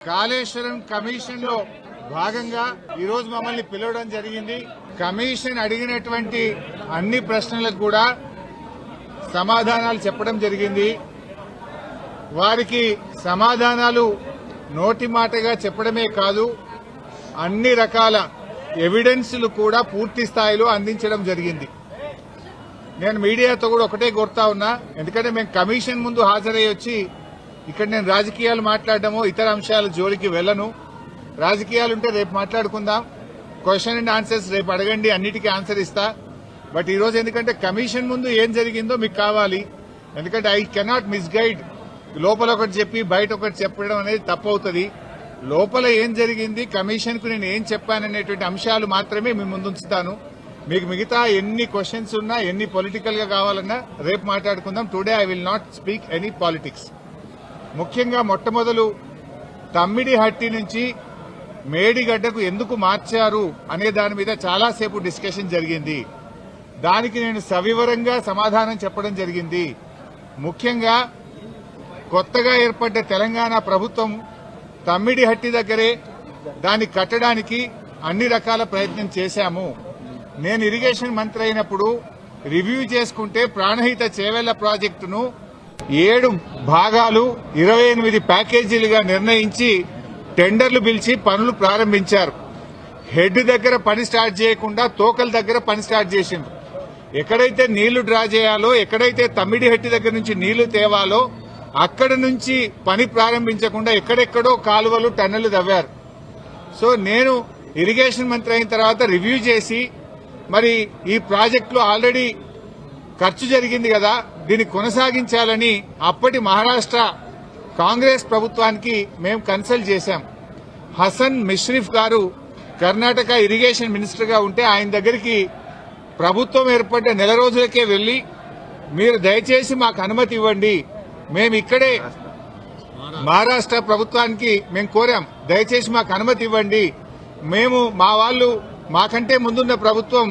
Kaleshwaram commission లో భాగంగా ఈ రోజు మమ్మల్ని పిలవడం జరిగింది. కమిషన్ అడిగినటువంటి అన్ని ప్రశ్నలకు కూడా సమాధానాలు చెప్పడం జరిగింది. వారికి సమాధానాలు నోటి మాటగా చెప్పడమే కాదు, అన్ని రకాల ఎవిడెన్స్లు కూడా పూర్తి స్థాయిలో అందించడం జరిగింది. నేను మీడియాతో కూడా ఒకటే కోరుతా ఉన్నా, ఎందుకంటే మేము కమిషన్ ముందు హాజరై వచ్చి ఇక్కడ నేను రాజకీయాలు మాట్లాడడమో ఇతర అంశాల జోలికి వెళ్లను. రాజకీయాలుంటే రేపు మాట్లాడుకుందాం, క్వశ్చన్ అండ్ ఆన్సర్స్ రేపు అడగండి, అన్నిటికీ ఆన్సర్ ఇస్తా. బట్ ఈ రోజు ఎందుకంటే కమిషన్ ముందు ఏం జరిగిందో మీకు కావాలి, ఎందుకంటే ఐ కెనాట్ మిస్గైడ్. లోపల ఒకటి చెప్పి బయట ఒకటి చెప్పడం అనేది తప్పవుతుంది. లోపల ఏం జరిగింది, కమిషన్ కు నేను ఏం చెప్పాననేటువంటి అంశాలు మాత్రమే మీ ముందుంచుతాను. మీకు మిగతా ఎన్ని క్వశ్చన్స్ ఉన్నా, ఎన్ని పొలిటికల్ గా కావాలన్నా రేపు మాట్లాడుకుందాం. Today I will not speak any politics. ముఖ్యంగా మొట్టమొదలు తమ్మిడిహట్టి నుంచి మేడిగడ్డకు ఎందుకు మార్చారు అనే దాని మీద చాలాసేపు డిస్కషన్ జరిగింది. దానికి నేను సవివరంగా సమాధానం చెప్పడం జరిగింది. ముఖ్యంగా కొత్తగా ఏర్పడ్డ తెలంగాణ ప్రభుత్వం తమ్మిడిహట్టి దగ్గరే దాన్ని కట్టడానికి అన్ని రకాల ప్రయత్నం చేశాము. నేను ఇరిగేషన్ మంత్రి అయినప్పుడు రివ్యూ చేసుకుంటే ప్రాణహిత చేవెళ్ల ప్రాజెక్టును 7 భాగాలు 28 ప్యాకేజీలుగా నిర్ణయించి టెండర్లు పిలిచి పనులు ప్రారంభించారు. హెడ్ దగ్గర పని స్టార్ట్ చేయకుండా తోకల దగ్గర పని స్టార్ట్ చేసిండ్రు. ఎక్కడైతే నీళ్లు డ్రా చేయాలో, ఎక్కడైతే తమ్మిడిహట్టి దగ్గర నుంచి నీళ్లు తేవాలో అక్కడ నుంచి పని ప్రారంభించకుండా ఎక్కడెక్కడో కాలువలు టన్నెలు తవ్వారు. సో నేను ఇరిగేషన్ మంత్రి అయిన తర్వాత రివ్యూ చేసి, మరి ఈ ప్రాజెక్టులో ఆల్రెడీ ఖర్చు జరిగింది కదా, దీన్ని కొనసాగించాలని అప్పటి మహారాష్ట్ర కాంగ్రెస్ ప్రభుత్వానికి మేము కన్సల్ట్ చేశాం. హసన్ మిష్రిఫ్ గారు కర్ణాటక ఇరిగేషన్ మినిస్టర్ గా ఉంటే ఆయన దగ్గరికి ప్రభుత్వం ఏర్పడ్డ నెల రోజులకే వెళ్లి, మీరు దయచేసి మాకు అనుమతి ఇవ్వండి, మేము ఇక్కడే మహారాష్ట్ర ప్రభుత్వానికి మేము కోరాం, దయచేసి మాకు అనుమతి ఇవ్వండి, మేము మా వాళ్ళు మాకంటే ముందున్న ప్రభుత్వం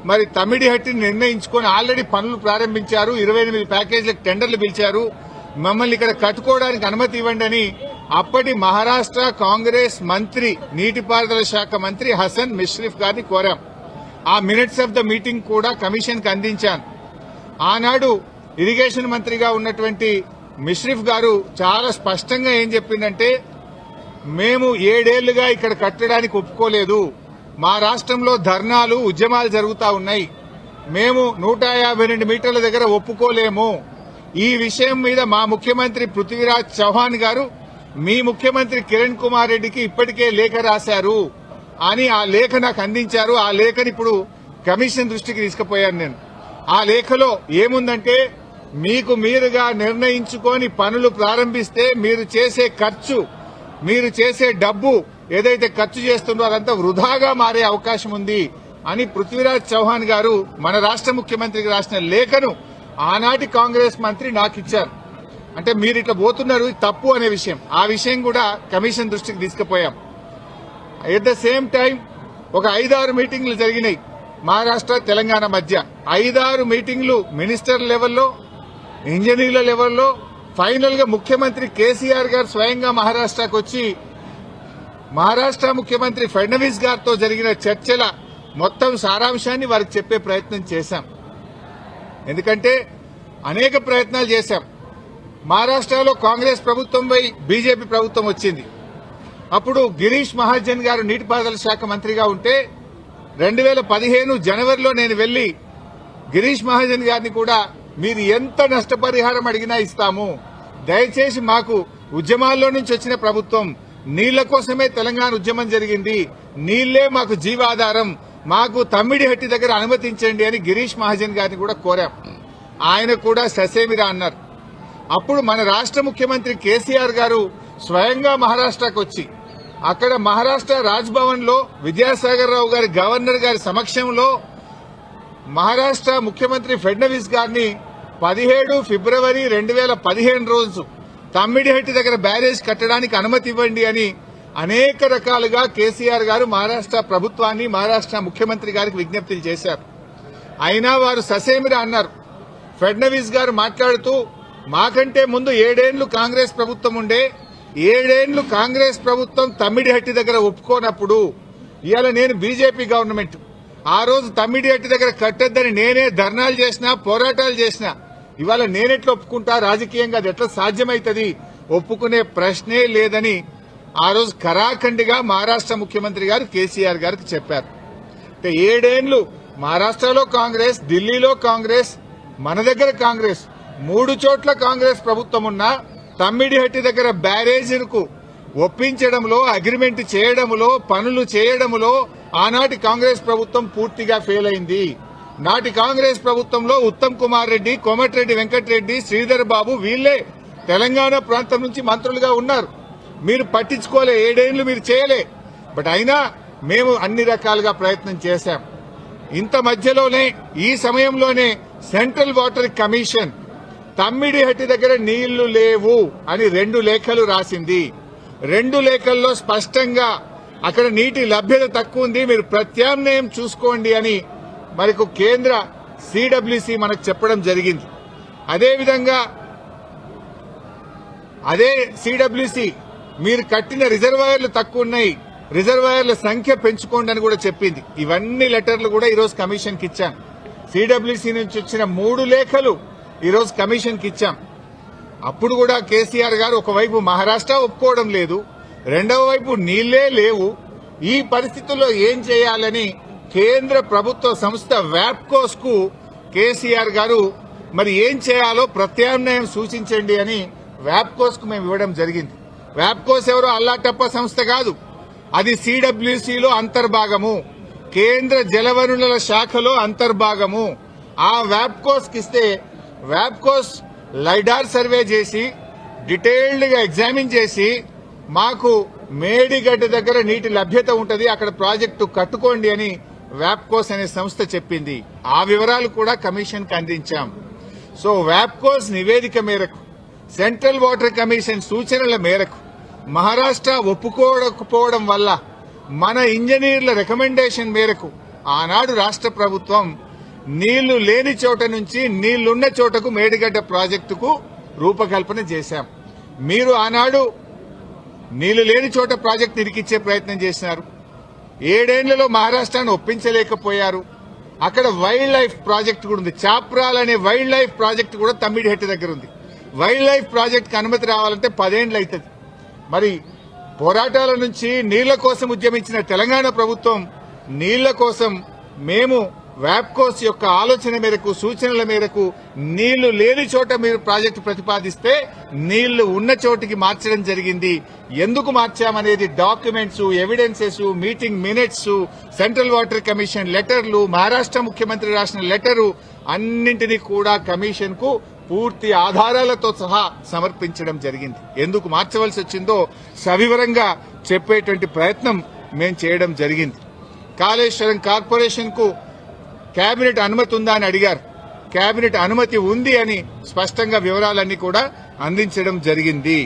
మరి తమ్మిడిహట్టిని నిర్ణయించుకొని ఆల్రెడీ పనులు ప్రారంభించారు, 28 ప్యాకేజీలకు టెండర్లు పిలిచారు, మమ్మల్ని ఇక్కడ కట్టుకోవడానికి అనుమతి ఇవ్వండి అని అప్పటి మహారాష్ట్ర కాంగ్రెస్ మంత్రి, నీటిపారుదల శాఖ మంత్రి హసన్ మిష్రిఫ్ గారిని కోరాం. ఆ మినిట్స్ ఆఫ్ ద మీటింగ్ కూడా కమిషన్ కి అందించాను. ఆనాడు ఇరిగేషన్ మంత్రిగా ఉన్నటువంటి మిష్రిఫ్ గారు చాలా స్పష్టంగా ఏం చెప్పిందంటే, మేము 7 ఏళ్లుగా ఇక్కడ కట్టడానికి ఒప్పుకోలేదు, మా రాష్ట్రంలో ధర్నాలు ఉద్యమాలు జరుగుతా ఉన్నాయి, మేము 152 మీటర్ల దగ్గర ఒప్పుకోలేము. ఈ విషయం మీద మా ముఖ్యమంత్రి పృథ్వీరాజ్ చౌహాన్ గారు మీ ముఖ్యమంత్రి కిరణ్ కుమార్ రెడ్డికి ఇప్పటికే లేఖ రాశారు అని ఆ లేఖ నాకు అందించారు. ఆ లేఖని ఇప్పుడు కమిషన్ దృష్టికి తీసుకుపోయాను నేను. ఆ లేఖలో ఏముందంటే, మీకు మీరుగా నిర్ణయించుకొని పనులు ప్రారంభిస్తే మీరు చేసే ఖర్చు, మీరు చేసే డబ్బు ఏదైతే ఖర్చు చేస్తుందో అదంతా వృధాగా మారే అవకాశం ఉంది అని పృథ్వీరాజ్ చౌహాన్ గారు మన రాష్ట్ర ముఖ్యమంత్రికి రాసిన లేఖను ఆనాటి కాంగ్రెస్ మంత్రి నాకు ఇచ్చారు. అంటే మీరు ఇట్లా పోతున్నారు, తప్పు అనే విషయం, ఆ విషయం కూడా కమిషన్ దృష్టికి తీసుకుపోయాం. ఎట్ ద సేమ్ టైం ఒక 5-6 మీటింగ్లు జరిగినాయి మహారాష్ట్ర తెలంగాణ మధ్య. 5-6 మీటింగ్లు మినిస్టర్ లెవెల్లో, ఇంజనీర్ల లెవెల్లో. ఫైనల్ గా ముఖ్యమంత్రి కేసీఆర్ గారు స్వయంగా మహారాష్ట్రకు వచ్చి మహారాష్ట్ర ముఖ్యమంత్రి ఫడ్నవీస్ గారితో జరిగిన చర్చల మొత్తం సారాంశాన్ని వారికి చెప్పే ప్రయత్నం చేశాం. ఎందుకంటే అనేక ప్రయత్నాలు చేశాం. మహారాష్ట్రలో కాంగ్రెస్ ప్రభుత్వంపై బీజేపీ ప్రభుత్వం వచ్చింది. అప్పుడు గిరీష్ మహాజన్ గారు నీటిపారుదల శాఖ మంత్రిగా ఉంటే 2015 జనవరిలో నేను వెళ్లి గిరీష్ మహాజన్ గారిని కూడా, మీరు ఎంత నష్టపరిహారం అడిగినా ఇస్తాము, దయచేసి మాకు ఉద్యమాల్లో నుంచి వచ్చిన ప్రభుత్వం, నీళ్ల కోసమే తెలంగాణ ఉద్యమం జరిగింది, నీళ్లే మాకు జీవాధారం, మాకు తమ్మిడిహట్టి దగ్గర అనుమతించండి అని గిరీష్ మహాజన్ గారిని కూడా కోరాం. ఆయన కూడా ససేమిరా అన్నారు. అప్పుడు మన రాష్ట్ర ముఖ్యమంత్రి కేసీఆర్ గారు స్వయంగా మహారాష్ట్రకు వచ్చి అక్కడ మహారాష్ట్ర రాజ్భవన్ లో విద్యాసాగర్ రావు గారి గవర్నర్ గారి సమక్షంలో మహారాష్ట్ర ముఖ్యమంత్రి ఫడ్నవీస్ గారిని 17 ఫిబ్రవరి 2015 రోజు తమ్మిడిహట్టి దగ్గర బ్యారేజ్ కట్టడానికి అనుమతి ఇవ్వండి అని అనేక రకాలుగా కేసీఆర్ గారు మహారాష్ట్ర ప్రభుత్వాన్ని, మహారాష్ట్ర ముఖ్యమంత్రి గారికి విజ్ఞప్తులు చేశారు. అయినా వారు ససేమిరా అన్నారు. ఫడ్నవీస్ గారు మాట్లాడుతూ, మాకంటే ముందు 7 ఏళ్లు కాంగ్రెస్ ప్రభుత్వం ఉండే, 7 ఏళ్లు కాంగ్రెస్ ప్రభుత్వం తమ్మిడిహట్టి దగ్గర ఒప్పుకోనప్పుడు ఇవాళ నేను బీజేపీ గవర్నమెంట్ ఆ రోజు తమ్మిడిహట్టి దగ్గర కట్టొద్దని నేనే ధర్నాలు చేసినా పోరాటాలు చేసినా ఇవాళ నేనెట్లా ఒప్పుకుంటా రాజకీయంగా అది ఎట్లా సాధ్యమైతుంది ఒప్పుకునే ప్రశ్నే లేదని ఆ రోజు కరాఖండిగా మహారాష్ట్ర ముఖ్యమంత్రి గారు కేసీఆర్ గారికి చెప్పారు. 7 ఏళ్లు మహారాష్ట్రలో కాంగ్రెస్, ఢిల్లీలో కాంగ్రెస్, మన దగ్గర కాంగ్రెస్, 3 చోట్ల కాంగ్రెస్ ప్రభుత్వం ఉన్నా తమ్మిడిహట్టి దగ్గర బ్యారేజీలకు ఒప్పించడంలో, అగ్రిమెంట్ చేయడంలో, పనులు చేయడంలో ఆనాటి కాంగ్రెస్ ప్రభుత్వం పూర్తిగా ఫెయిల్ అయింది. నాటి కాంగ్రెస్ ప్రభుత్వంలో ఉత్తమ్ కుమార్ రెడ్డి, కోమటిరెడ్డి వెంకటరెడ్డి, శ్రీధర్ బాబు వీళ్లే తెలంగాణ ప్రాంతం నుంచి మంత్రులుగా ఉన్నారు. మీరు పట్టించుకోలే, 7 ఏళ్లు మీరు చేయలే. బట్ అయినా మేము అన్ని రకాలుగా ప్రయత్నం చేశాం. ఇంత మధ్యలోనే ఈ సమయంలోనే సెంట్రల్ వాటర్ కమిషన్ తమ్మిడిహట్టి దగ్గర నీళ్లు లేవు అని 2 లేఖలు రాసింది. 2 లేఖల్లో స్పష్టంగా అక్కడ నీటి లభ్యత తక్కువ ఉంది, మీరు ప్రత్యామ్నాయం చూసుకోండి అని మనకు కేంద్ర సిడబ్ల్యూసి మనకు చెప్పడం జరిగింది. అదేవిధంగా అదే సిడబ్ల్యూసి మీరు కట్టిన రిజర్వాయర్లు తక్కువ ఉన్నాయి, రిజర్వాయర్ల సంఖ్య పెంచుకోండి అని కూడా చెప్పింది. ఇవన్నీ లెటర్లు కూడా ఈరోజు కమిషన్ కి ఇచ్చాం. సిడబ్ల్యూసి నుంచి వచ్చిన 3 లేఖలు ఈరోజు కమిషన్ కి ఇచ్చాం. అప్పుడు కూడా కేసీఆర్ గారు ఒకవైపు మహారాష్ట్ర ఒప్పుకోవడం లేదు, రెండవ వైపు నీళ్లే లేవు. ఈ పరిస్థితుల్లో ఏం చేయాలని కేంద్ర ప్రభుత్వ సంస్థ వ్యాప్కోస్ కు కేసీఆర్ గారు మరి ఏం చేయాలో ప్రత్యామ్నాయం సూచించండి అని వ్యాప్కోస్ కు మేము ఇవ్వడం జరిగింది. వ్యాప్కోస్ ఎవరో అల్లాటప్ప సంస్థ కాదు, అది సిడబ్ల్యూసీలో అంతర్భాగము, కేంద్ర జలవనరుల శాఖలో అంతర్భాగము. ఆ వ్యాప్కోస్ కి ఇస్తే వ్యాప్కోస్ లైడార్ సర్వే చేసి డీటెయిల్డ్ గా ఎగ్జామిన్ చేసి మాకు మేడిగడ్డ దగ్గర నీటి లభ్యత ఉంటది, అక్కడ ప్రాజెక్టు కట్టుకోండి అని వ్యాప్కోస్ అనే సంస్థ చెప్పింది. ఆ వివరాలు కూడా కమిషన్ కి అందించాం. సో వ్యాప్కోస్ నివేదిక మేరకు, సెంట్రల్ వాటర్ కమిషన్ సూచనల మేరకు మహారాష్ట్ర ఒప్పుకోకపోవడం వల్ల మన ఇంజనీర్ల రికమెండేషన్ మేరకు ఆనాడు రాష్ట్ర ప్రభుత్వం నీళ్లు లేని చోట నుంచి నీళ్లున్న చోటకు మేడిగడ్డ ప్రాజెక్టుకు రూపకల్పన చేశాం. మీరు ఆనాడు నీళ్లు లేని చోట ప్రాజెక్టు ఇరికిచ్చే ప్రయత్నం చేసినారు. 7 ఏళ్లలో మహారాష్ట్రాన్ని ఒప్పించలేకపోయారు. అక్కడ వైల్డ్ లైఫ్ ప్రాజెక్టు కూడా ఉంది, చాప్రాల్ అనే వైల్డ్ లైఫ్ ప్రాజెక్టు కూడా తమ్మిడిహట్టి దగ్గర ఉంది. వైల్డ్ లైఫ్ ప్రాజెక్టుకు అనుమతి రావాలంటే 10 ఏళ్లు అవుతుంది. మరి పోరాటాల నుంచి నీళ్ల కోసం ఉద్యమించిన తెలంగాణ ప్రభుత్వం నీళ్ల కోసం మేము వ్యాప్కోస్ యొక్క ఆలోచన మేరకు, సూచనల మేరకు నీళ్లు లేని చోట మీరు ప్రాజెక్టు ప్రతిపాదిస్తే నీళ్లు ఉన్న చోటికి మార్చడం జరిగింది. ఎందుకు మార్చామనేది documents, evidences, meeting minutes, central water commission లెటర్లు, మహారాష్ట్ర ముఖ్యమంత్రి రాసిన లెటరు అన్నింటినీ కూడా కమిషన్ కు పూర్తి ఆధారాలతో సహా సమర్పించడం జరిగింది. ఎందుకు మార్చవలసి వచ్చిందో సవివరంగా చెప్పేటువంటి ప్రయత్నం మేము చేయడం జరిగింది. కాళేశ్వరం కార్పొరేషన్ కు కేబినెట్ అనుమతి ఉందా అని అడిగారు. కేబినెట్ అనుమతి ఉంది అని స్పష్టంగా వివరాలన్నీ కూడా అందించడం జరిగింది.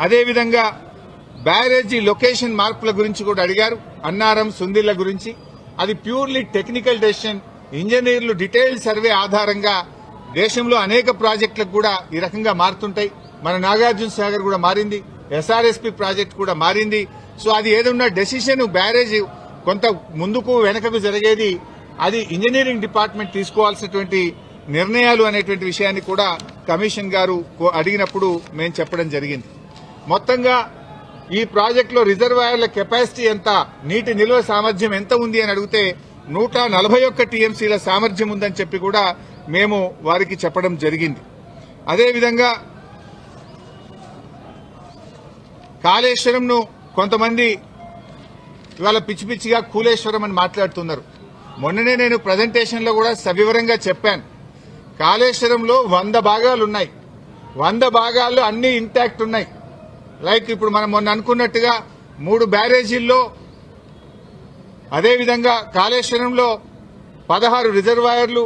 అదేవిధంగా బ్యారేజీ లొకేషన్ మార్పుల గురించి కూడా అడిగారు. అన్నారం, సుందిళ్ల గురించి అది ప్యూర్లీ టెక్నికల్ డెసిషన్. ఇంజనీర్లు డీటెయిల్ సర్వే ఆధారంగా దేశంలో అనేక ప్రాజెక్టులకు కూడా ఈ రకంగా మారుతుంటాయి. మన నాగార్జున సాగర్ కూడా మారింది, ఎస్ఆర్ఎస్పీ ప్రాజెక్టు కూడా మారింది. సో అది ఏదన్నా డెసిషన్ బ్యారేజ్ కొంత ముందుకు వెనకకు జరిగేది అది ఇంజనీరింగ్ డిపార్ట్మెంట్ తీసుకోవాల్సినటువంటి నిర్ణయాలు అనేటువంటి విషయాన్ని కూడా కమిషన్ గారు అడిగినప్పుడు మేము చెప్పడం జరిగింది. మొత్తంగా ఈ ప్రాజెక్టులో రిజర్వాయర్ల కెపాసిటీ ఎంత, నీటి నిల్వ సామర్థ్యం ఎంత ఉంది అని అడిగితే 141 టీఎంసీల సామర్థ్యం ఉందని చెప్పి కూడా మేము వారికి చెప్పడం జరిగింది. అదేవిధంగా కాళేశ్వరంను కొంతమంది ఇవాళ పిచ్చి పిచ్చిగా కూలేశ్వరం అని మాట్లాడుతున్నారు. మొన్ననే నేను ప్రజెంటేషన్ లో కూడా సవివరంగా చెప్పాను. కాళేశ్వరంలో 100 భాగాలున్నాయి. 100 భాగాల్లో అన్ని ఇంటాక్ట్ ఉన్నాయి. లైక్ ఇప్పుడు మనం మొన్న అనుకున్నట్టుగా 3 బ్యారేజీల్లో, అదేవిధంగా కాళేశ్వరంలో 16 రిజర్వాయర్లు,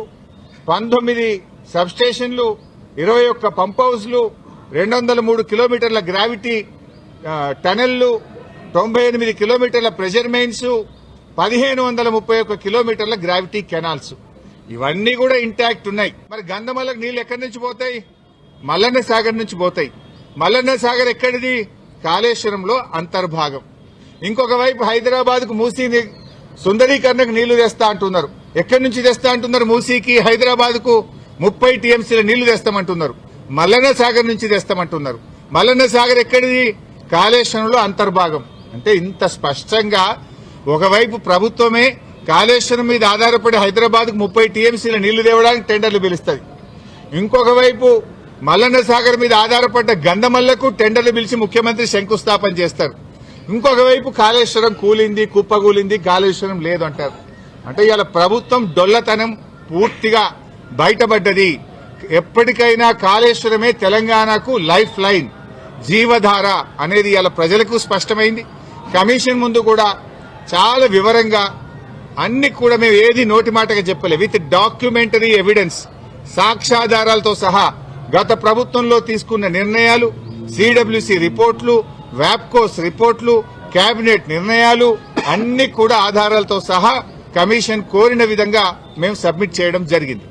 19 సబ్స్టేషన్లు, 21 పంప్ హౌస్లు, 203 కిలోమీటర్ల గ్రావిటీ టనెళ్లు, 98 కిలోమీటర్ల ప్రెషర్ మెయిన్స్, 1531 కిలోమీటర్ల గ్రావిటీ కెనాల్స్, ఇవన్నీ కూడా ఇంటాక్ట్ ఉన్నాయి. మరి గంధమలకు నీళ్లు ఎక్కడి నుంచి పోతాయి? మల్లన్న సాగర్ నుంచి పోతాయి. మల్లన్న సాగర్ ఎక్కడిది? కాళేశ్వరంలో అంతర్భాగం. ఇంకొక వైపు హైదరాబాద్ కు మూసీ సుందరీకరణకు నీళ్లు తెస్తా అంటున్నారు. ఎక్కడి నుంచి తెస్తా అంటున్నారు? మూసీకి హైదరాబాద్ కు 30 టీఎంసీల నీళ్లు తెస్తామంటున్నారు. మల్లన్న సాగర్ నుంచి తెస్తామంటున్నారు. మల్లన్న సాగర్ ఎక్కడిది? కాళేశ్వరంలో అంతర్భాగం. అంటే ఇంత స్పష్టంగా ఒకవైపు ప్రభుత్వమే కాళేశ్వరం మీద ఆధారపడి హైదరాబాద్ కు 30 టీఎంసీల నీళ్లు తేవడానికి టెండర్లు పిలుస్తుంది. ఇంకొక వైపు మల్లన్న సాగర్ మీద ఆధారపడ్డ గంధమల్లకు టెండర్లు పిలిచి ముఖ్యమంత్రి శంకుస్థాపన చేస్తారు. ఇంకొక వైపు కాళేశ్వరం కూలింది, కుప్పగూలింది, కాళేశ్వరం లేదు అంటారు. అంటే ఇవాళ ప్రభుత్వం డొల్లతనం పూర్తిగా బయటపడ్డది. ఎప్పటికైనా కాళేశ్వరమే తెలంగాణకు లైఫ్ లైన్, జీవధార అనేది ఇవాళ ప్రజలకు స్పష్టమైంది. కమిషన్ ముందు కూడా చాలా వివరంగా అన్ని కూడా మేము ఏది నోటి మాటగా చెప్పలే, విత్ డాక్యుమెంటరీ ఎవిడెన్స్, సాక్ష్యాధారాలతో సహా గత ప్రభుత్వంలో తీసుకున్న నిర్ణయాలు, సిడబ్ల్యూసీ రిపోర్ట్లు, వ్యాప్కోస్ రిపోర్ట్లు, కేబినెట్ నిర్ణయాలు అన్ని కూడా ఆధారాలతో సహా కమిషన్ కోరిన విధంగా మేము సబ్మిట్ చేయడం జరిగింది.